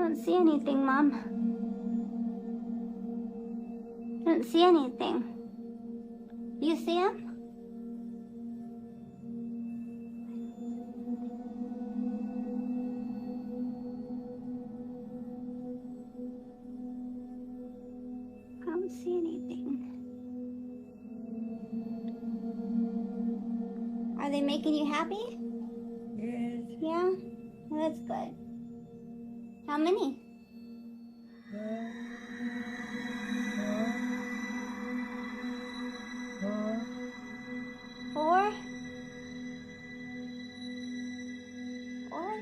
don't see anything, Mom. I don't see anything. You see him? I don't see anything. Are they making you happy? Yes. Yeah? Well, that's good. How many? Four? Four?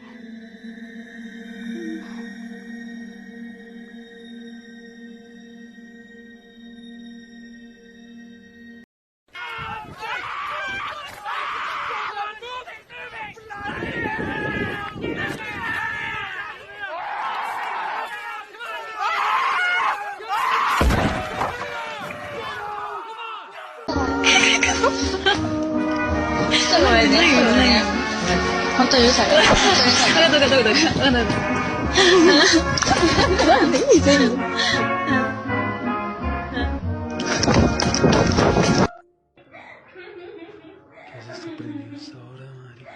¿Qué es esto precioso ahora, marica?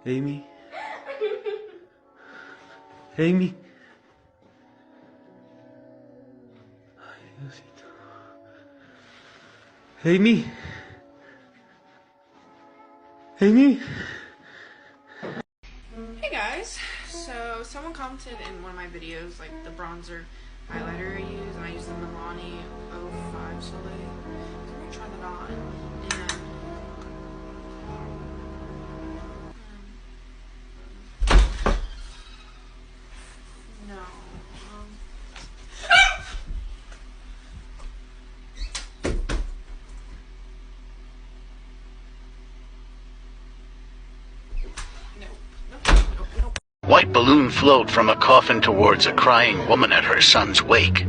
Amy. Amy. Ay, Diosito. Amy. Amy. Hey guys, so someone commented in one of my videos like the bronzer highlighter I use, and I use the Milani 05 Soleil. So I'm gonna try that on, and no, nope. White balloon float from a coffin towards a crying woman at her son's wake.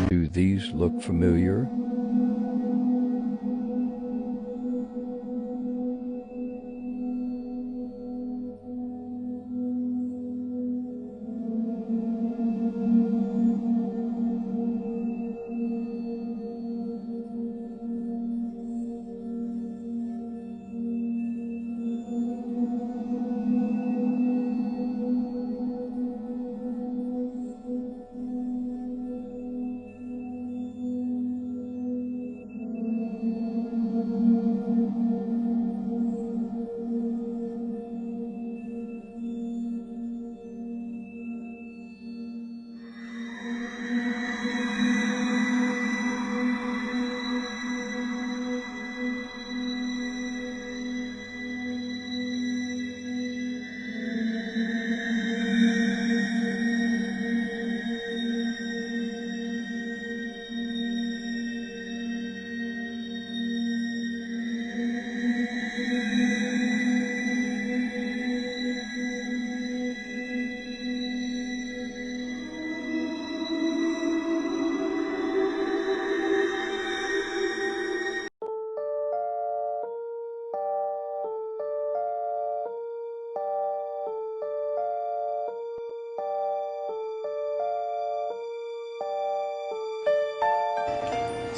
Do these look familiar?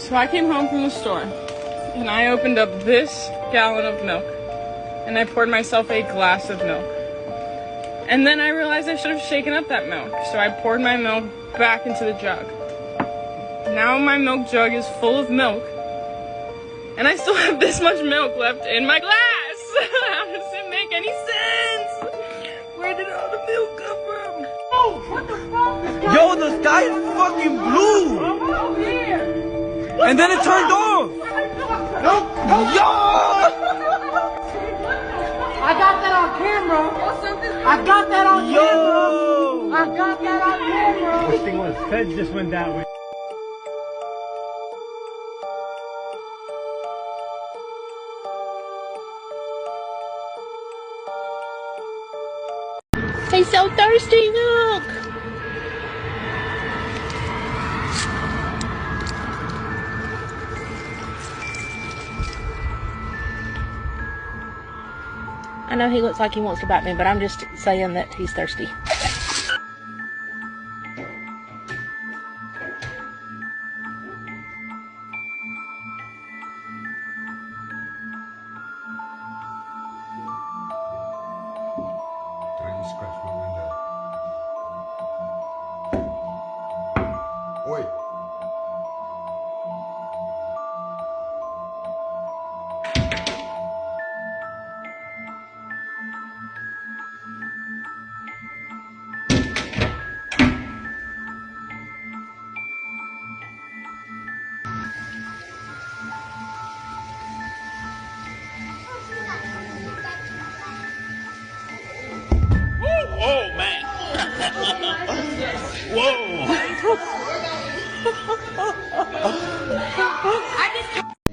So I came home from the store, and I opened up this gallon of milk, and I poured myself a glass of milk. And then I realized I should have shaken up that milk, so I poured my milk back into the jug. Now my milk jug is full of milk, and I still have this much milk left in my glass. How does it make any sense? Where did all the milk come from? Oh, what the fuck? Yo, the sky is fucking blue! Oh, here! And then it turned off! Yo! I got that on camera. I got that on camera. I got that on camera. This thing was fed just went that way. He's so thirsty, look! I know he looks like he wants to bite me, but I'm just saying that he's thirsty. Trying to scratch my window. Oi! Oh, man. Whoa.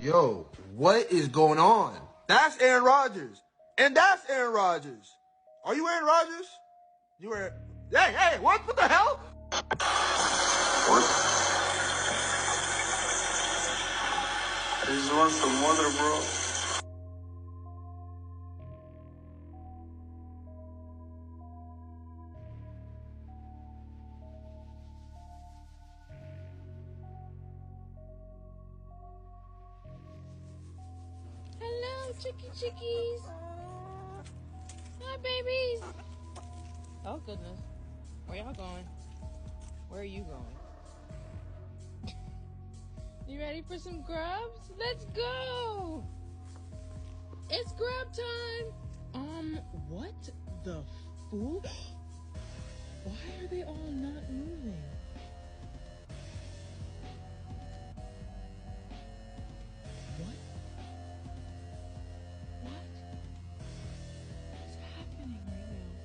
Yo, what is going on? That's Aaron Rodgers. And that's Aaron Rodgers. Are you Aaron Rodgers? You were. Hey, what the hell? What? I just want some water, bro. Hello, chickies. Hi, babies. Oh, goodness. Where y'all going? Where are you going? You ready for some grubs? Let's go! It's grub time! What the fool? Why are they all not moving? What? What's happening right now?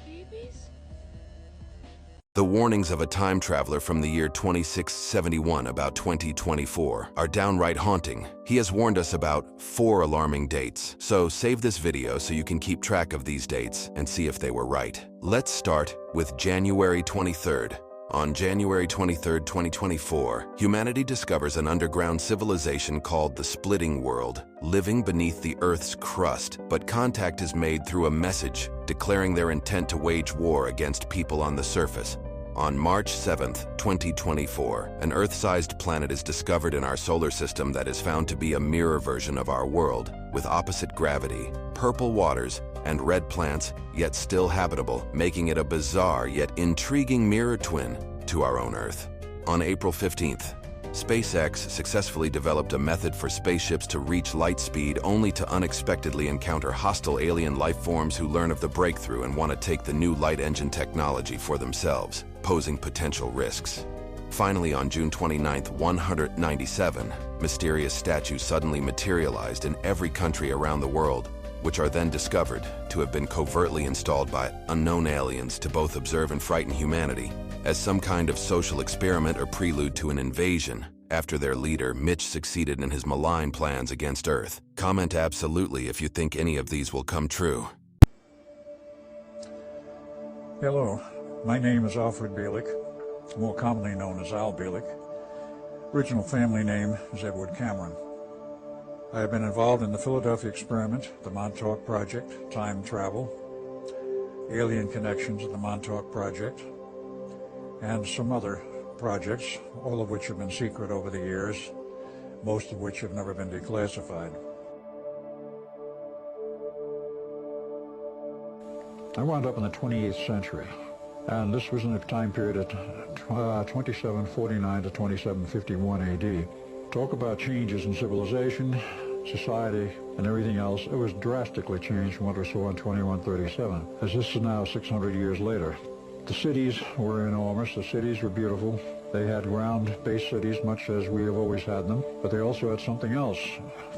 Babies? The warnings of a time traveler from the year 2671 about 2024 are downright haunting. He has warned us about 4 alarming dates, so save this video so you can keep track of these dates and see if they were right. Let's start with January 23rd. On January 23, 2024, humanity discovers an underground civilization called the Splitting World, living beneath the Earth's crust, but contact is made through a message declaring their intent to wage war against people on the surface. On March 7, 2024, an Earth-sized planet is discovered in our solar system that is found to be a mirror version of our world, with opposite gravity, purple waters, and red plants, yet still habitable, making it a bizarre yet intriguing mirror twin to our own Earth. On April 15th, SpaceX successfully developed a method for spaceships to reach light speed only to unexpectedly encounter hostile alien life forms who learn of the breakthrough and want to take the new light engine technology for themselves, posing potential risks. Finally, on June 29, 197, mysterious statues suddenly materialized in every country around the world, which are then discovered to have been covertly installed by unknown aliens to both observe and frighten humanity, as some kind of social experiment or prelude to an invasion, after their leader, Mitch, succeeded in his malign plans against Earth. Comment absolutely if you think any of these will come true. Hello, my name is Alfred Bielik, more commonly known as Al Bielik. Original family name is Edward Cameron. I have been involved in the Philadelphia experiment, the Montauk Project, time travel, alien connections of the Montauk Project, and some other projects, all of which have been secret over the years, most of which have never been declassified. I wound up in the 28th century, and this was in a time period of 2749 to 2751 AD. Talk about changes in civilization, society, and everything else. It was drastically changed from what we saw in 2137, as this is now 600 years later. The cities were enormous, the cities were beautiful. They had ground-based cities, much as we have always had them, but they also had something else,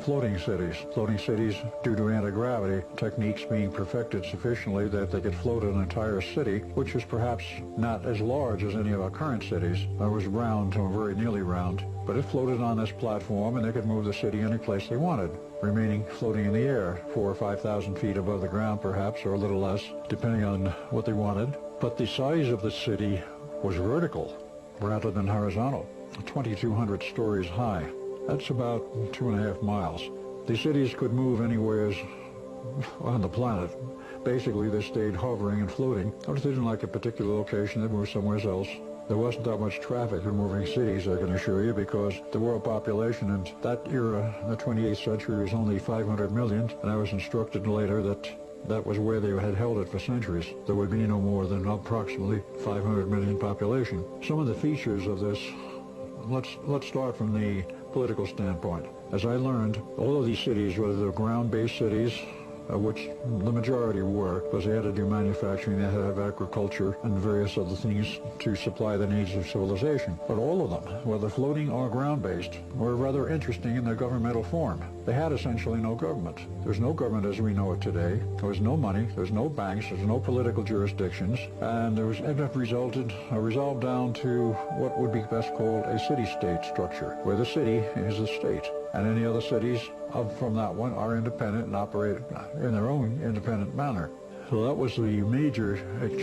floating cities. Floating cities, due to anti-gravity techniques being perfected sufficiently that they could float an entire city, which was perhaps not as large as any of our current cities. It was round, or very nearly round, but it floated on this platform, and they could move the city any place they wanted, remaining floating in the air, 4,000 or 5,000 feet above the ground perhaps, or a little less, depending on what they wanted. But the size of the city was vertical rather than horizontal, 2,200 stories high. That's about 2.5 miles. The cities could move anywhere on the planet. Basically, they stayed hovering and floating. If they didn't like a particular location, they moved somewhere else. There wasn't that much traffic in moving cities, I can assure you, because the world population in that era, the 28th century, was only 500 million, and I was instructed later that that was where they had held it for centuries. There would be no more than approximately 500 million population. Some of the features of this, let's start from the political standpoint. As I learned, all of these cities, whether they're ground-based cities, which the majority were, because they had to do manufacturing, they had to have agriculture and various other things to supply the needs of civilization. But all of them, whether floating or ground-based, were rather interesting in their governmental form. They had essentially no government. There's no government as we know it today. There was no money, there's no banks, there's no political jurisdictions, and it resolved down to what would be best called a city-state structure, where the city is the state, and any other cities from that one are independent and operate in their own independent manner. So that was the major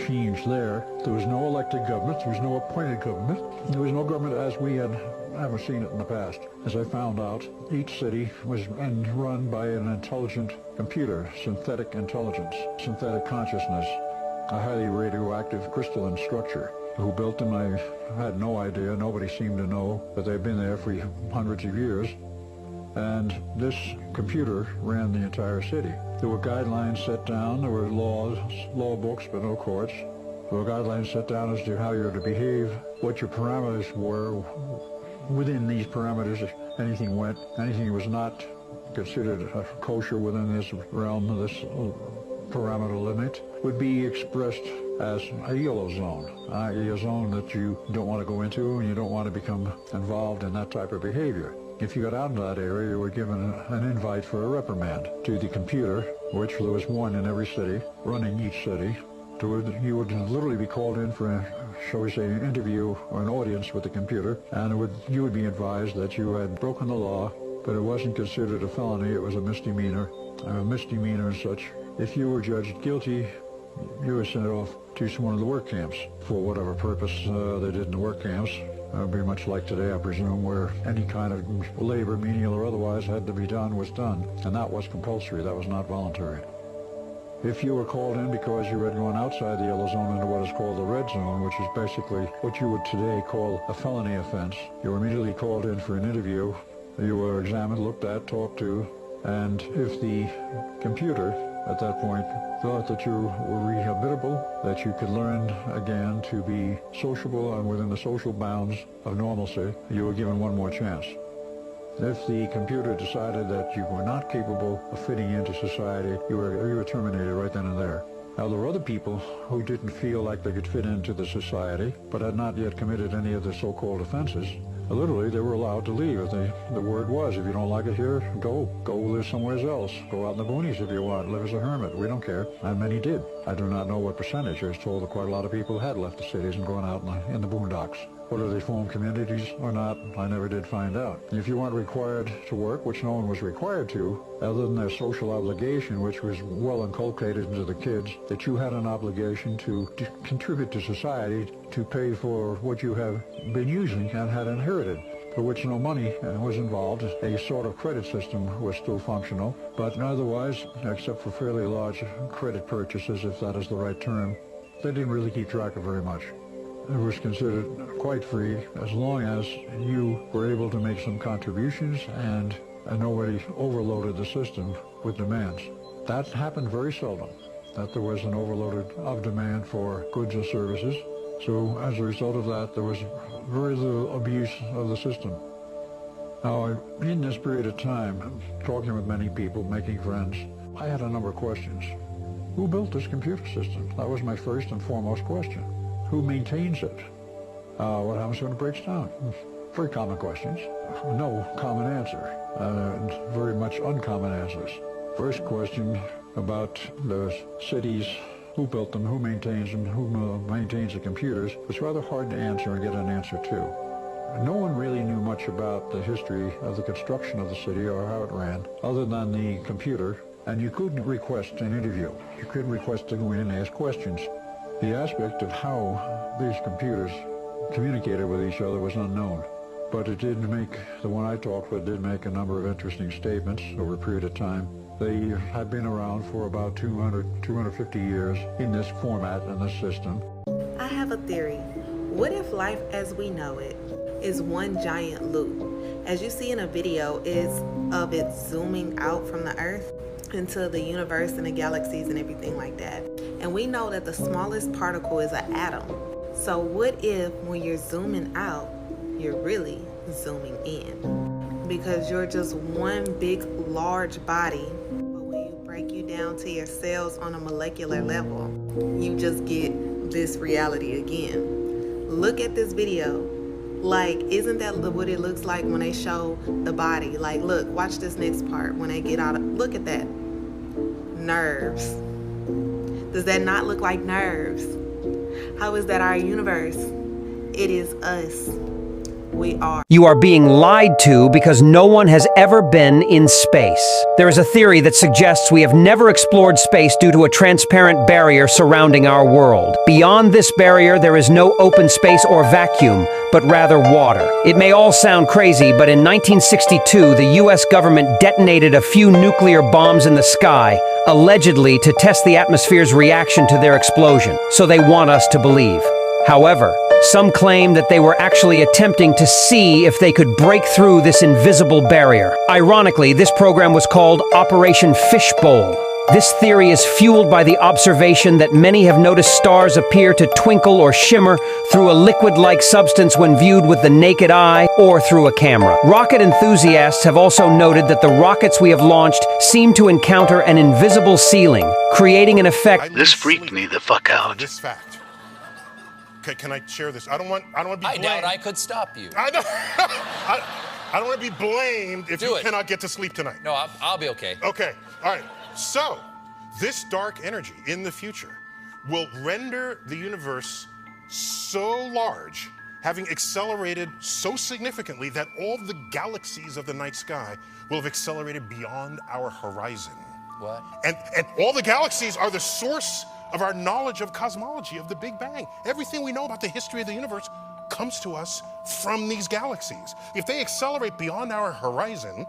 change there. There was no elected government, there was no appointed government, there was no government as we had ever seen it in the past. As I found out, each city was run by an intelligent computer, synthetic intelligence, synthetic consciousness, a highly radioactive crystalline structure. Who built them, I had no idea. Nobody seemed to know, but they've been there for hundreds of years. And this computer ran the entire city. There were guidelines set down, there were law books, but no courts. There were guidelines set down as to how you're to behave, what your parameters were. Within these parameters, anything went. Anything was not considered kosher within this realm, this parameter limit, would be expressed as a yellow zone, i.e. a zone that you don't want to go into and you don't want to become involved in that type of behavior. If you got out into that area, you were given an invite for a reprimand to the computer, which there was one in every city, running each city. You would literally be called in for shall we say, an interview or an audience with the computer, and you would be advised that you had broken the law, but it wasn't considered a felony, it was a misdemeanor. And such. If you were judged guilty, you were sent off to one of the work camps for whatever purpose they did in the work camps. It would be much like today, I presume, where any kind of labor, menial or otherwise, had to be done was done. And that was compulsory, that was not voluntary. If you were called in because you had gone outside the yellow zone into what is called the red zone, which is basically what you would today call a felony offense, you were immediately called in for an interview. You were examined, looked at, talked to, and if the computer at that point thought that you were rehabilitable, that you could learn again to be sociable and within the social bounds of normalcy, you were given one more chance. If the computer decided that you were not capable of fitting into society, you were terminated right then and there. Now, there were other people who didn't feel like they could fit into the society, but had not yet committed any of the so-called offenses. Literally, they were allowed to leave. The word was, if you don't like it here, go live somewhere else. Go out in the boonies if you want, live as a hermit. We don't care. And many did. I do not know what percentage. I was told that quite a lot of people had left the cities and gone out in the boondocks. Whether they formed communities or not, I never did find out. If you weren't required to work, which no one was required to, other than their social obligation, which was well inculcated into the kids, that you had an obligation to contribute to society, to pay for what you have been using and had inherited, for which no money was involved. A sort of credit system was still functional, but otherwise, except for fairly large credit purchases, if that is the right term, they didn't really keep track of very much. It was considered quite free as long as you were able to make some contributions and nobody overloaded the system with demands. That happened very seldom, that there was an overload of demand for goods and services. So as a result of that, there was very little abuse of the system. Now, in this period of time, talking with many people, making friends, I had a number of questions. Who built this computer system? That was my first and foremost question. Who maintains it? What happens when it breaks down? Very common questions. No common answer. Very much uncommon answers. First question about the cities, who built them, who maintains them, who maintains the computers, was rather hard to answer and get an answer to. No one really knew much about the history of the construction of the city or how it ran, other than the computer, and you couldn't request an interview. You couldn't request to go in and ask questions. The aspect of how these computers communicated with each other was unknown, but it did make, the one I talked with did make a number of interesting statements over a period of time. They had been around for about 250 years in this format and this system. I have a theory. What if life as we know it is one giant loop? As you see in a video, is of it zooming out from the Earth into the universe and the galaxies and everything like that. And we know that the smallest particle is an atom. So what if when you're zooming out, you're really zooming in? Because you're just one big, large body, but when you break you down to your cells on a molecular level, you just get this reality again. Look at this video. Like, isn't that what it looks like when they show the body? Like, look, watch this next part when they get out of, look at that. Nerves. Does that not look like nerves? How is that our universe? It is us. We are. You are being lied to because no one has ever been in space. There is a theory that suggests we have never explored space due to a transparent barrier surrounding our world. Beyond this barrier, there is no open space or vacuum, but rather water. It may all sound crazy, but in 1962, the US government detonated a few nuclear bombs in the sky, allegedly to test the atmosphere's reaction to their explosion. So they want us to believe. However, some claim that they were actually attempting to see if they could break through this invisible barrier. Ironically, this program was called Operation Fishbowl. This theory is fueled by the observation that many have noticed stars appear to twinkle or shimmer through a liquid-like substance when viewed with the naked eye or through a camera. Rocket enthusiasts have also noted that the rockets we have launched seem to encounter an invisible ceiling, creating an effect. This freaked me the fuck out. This fact. Can I share this? I don't want to be blamed. I doubt I could stop you. I don't want to be blamed if you cannot get to sleep tonight. No, I'll be okay. Okay, all right. So, this dark energy in the future will render the universe so large, having accelerated so significantly that all the galaxies of the night sky will have accelerated beyond our horizon. What? And all the galaxies are the source of our knowledge of cosmology, of the Big Bang. Everything we know about the history of the universe comes to us from these galaxies. If they accelerate beyond our horizon,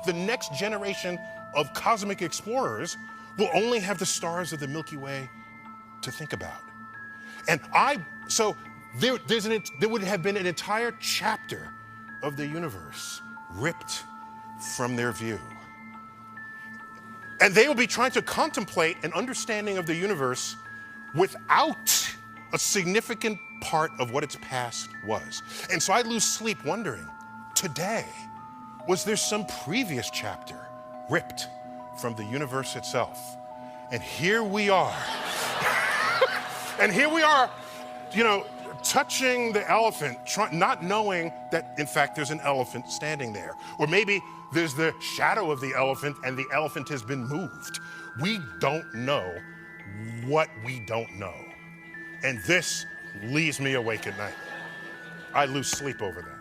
the next generation of cosmic explorers will only have the stars of the Milky Way to think about. And so there would have been an entire chapter of the universe ripped from their view. And they will be trying to contemplate an understanding of the universe without a significant part of what its past was. And so I lose sleep wondering, today, was there some previous chapter ripped from the universe itself? And here we are. And here we are, touching the elephant, not knowing that, in fact, there's an elephant standing there. Or maybe there's the shadow of the elephant and the elephant has been moved. We don't know what we don't know. And this leaves me awake at night. I lose sleep over that.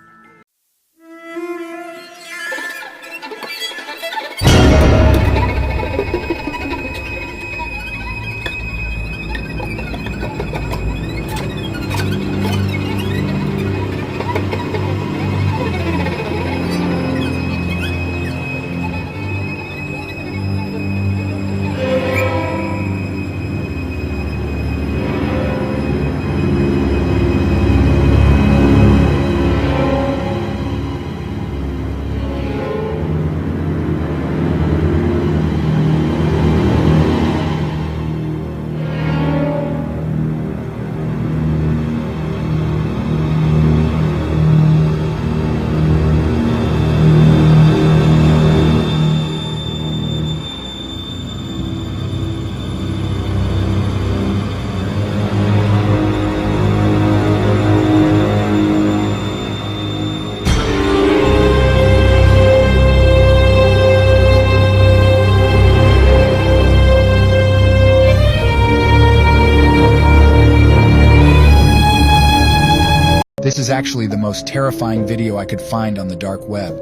This is actually the most terrifying video I could find on the dark web.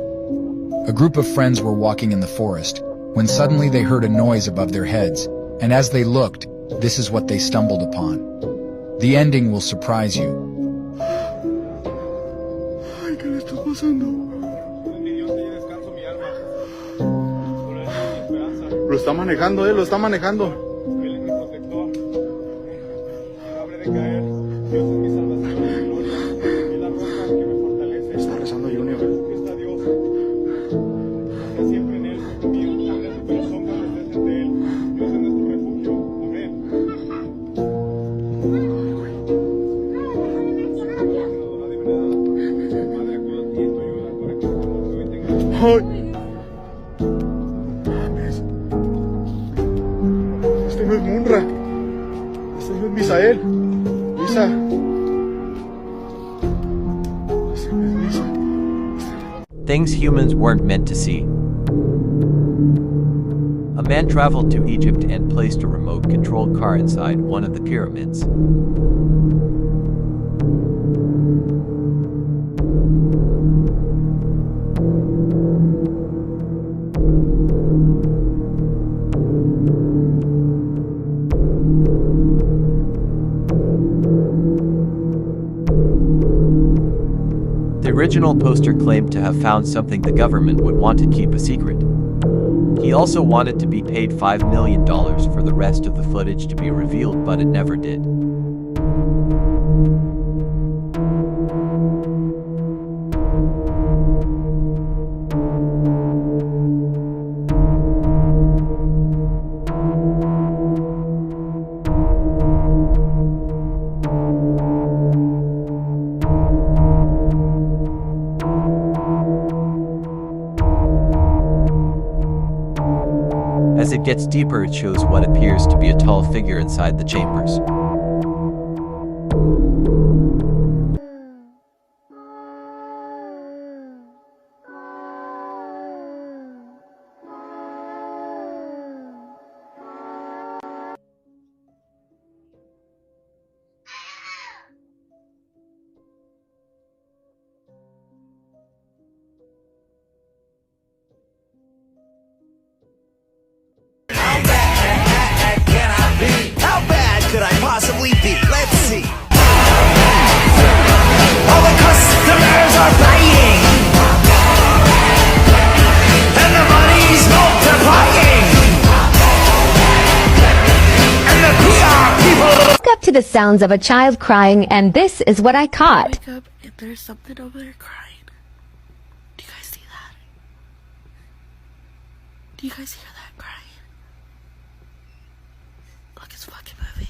A group of friends were walking in the forest, when suddenly they heard a noise above their heads, and as they looked, this is what they stumbled upon. The ending will surprise you. Ay, ¿qué le está pasando? Lo está manejando, lo está manejando. Está rezando Junior. Ay. Este no es Munra. Este no es Misael. Lisa. Este no es Lisa. Things humans weren't meant to see. A man traveled to Egypt and placed a remote-controlled car inside one of the pyramids. The original poster claimed to have found something the government would want to keep a secret. He also wanted to be paid $5 million for the rest of the footage to be revealed, but it never did. As it gets deeper, it shows what appears to be a tall figure inside the chambers. Could I possibly be? Let's see. All the customers are buying, and the money's multiplying, and the PR people Woke up to the sounds of a child crying, and this is what I caught. Wake up and there's something over there crying. Do you guys see that? Do you guys hear that crying? Look, it's fucking moving.